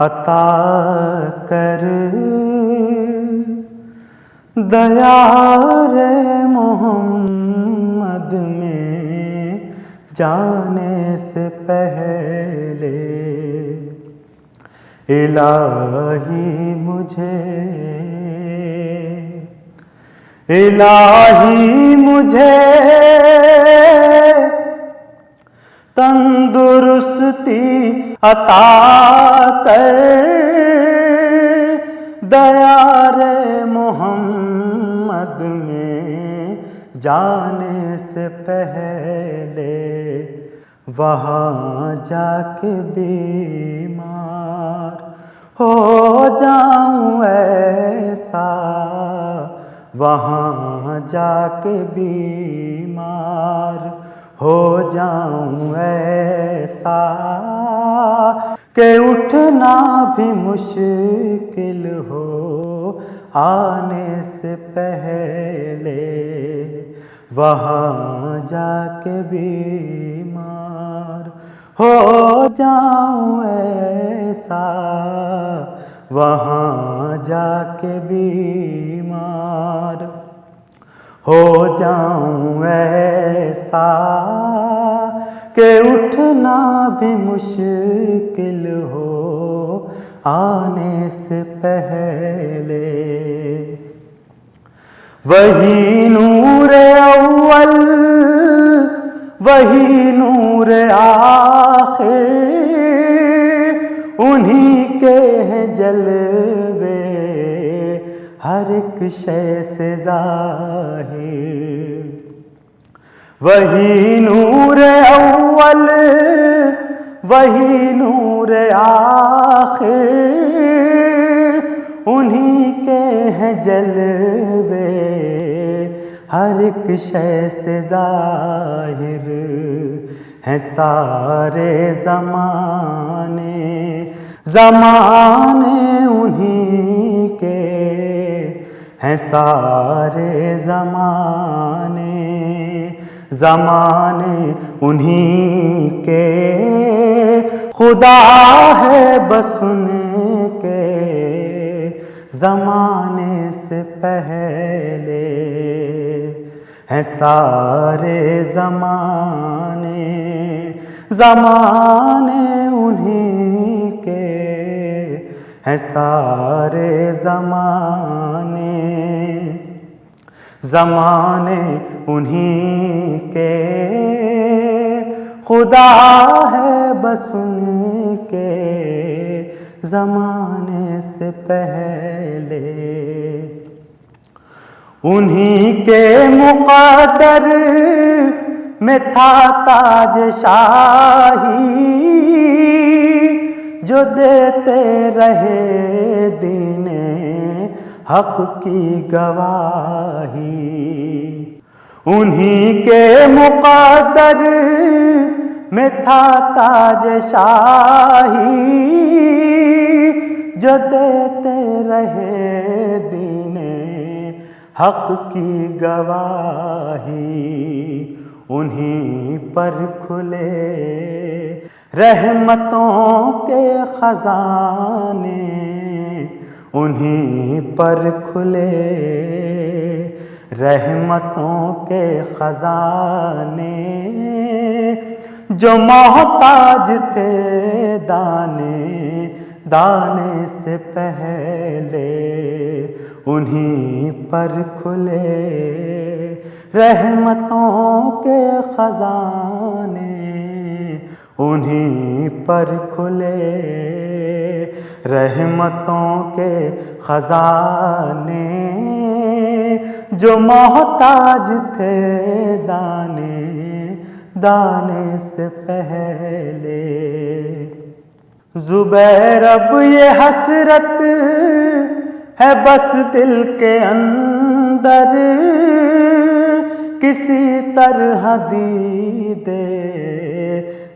عطا کر دیار محمد میں جانے سے پہلے الہی مجھے تندرستی عطا کر دیار محمد میں جانے سے پہلے وہاں جا کے بیمار ہو جاؤں ایسا، وہاں جا کے بیمار ہو جاؤں ایسا کہ اٹھنا بھی مشکل ہو آنے سے پہلے، وہاں جا کے بیمار ہو جاؤں ایسا، وہاں جا کے بیمار ہو جاؤں ایسا کہ اٹھنا بھی مشکل ہو آنے سے پہلے۔ وہی نور اول وہی نور آخر، انہی کے ہیں جلوے ہر ایک شے سے ظاہر۔ وہی نور اول وہی نور آخر، انہی کے ہیں جلوے ہر ایک شے سے ظاہر، ہیں سارے زمانے انہی کے، ہیں سارے زمانے انہی کے، خدا ہے بس ان کے زمانے سے پہلے، ہیں سارے زمانے انہی کے، ہیں سارے زمانے انہی کے، خدا ہے بس ان کے زمانے سے پہلے۔ انہی کے مقدر میں تھا تاج شاہی، جو دیتے رہے دین حق کی گواہی۔ انہی کے مقدر میں تھا تاج شاہی، جو دیتے رہے دین حق کی گواہی۔ انہی پر کھلے رحمتوں کے خزانے، انہی پر کھلے رحمتوں کے خزانے، جو محتاج تھے دانے سے پہلے، انہی پر کھلے رحمتوں کے خزانے، انہی پر کھلے رحمتوں کے خزانے، جو محتاج تھے دانے سے پہلے۔ زبیر اب یہ حسرت ہے بس دل کے اندر، کسی طرح دید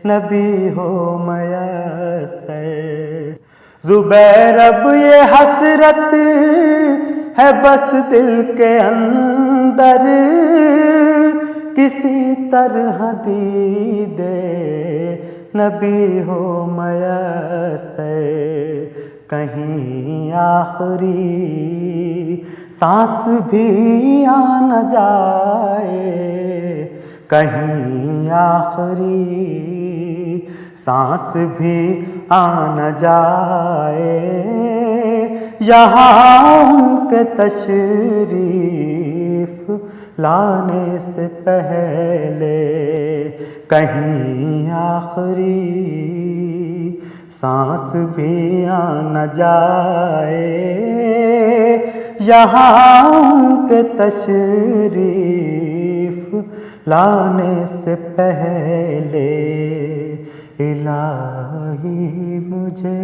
نبی ہو میسر۔ زبیر اب یہ حسرت ہے بس دل کے اندر، کسی طرح دید نبی ہو میسر، کہیں آخری سانس بھی آ نہ جائے، کہیں آخری سانس بھی آ نہ جائے، یہاں ان کے تشریف لانے سے پہلے کہیں آخری سانس بھی آ نہ جائے، یہاں ان کے تشریف لانے سے پہلے الہی مجھے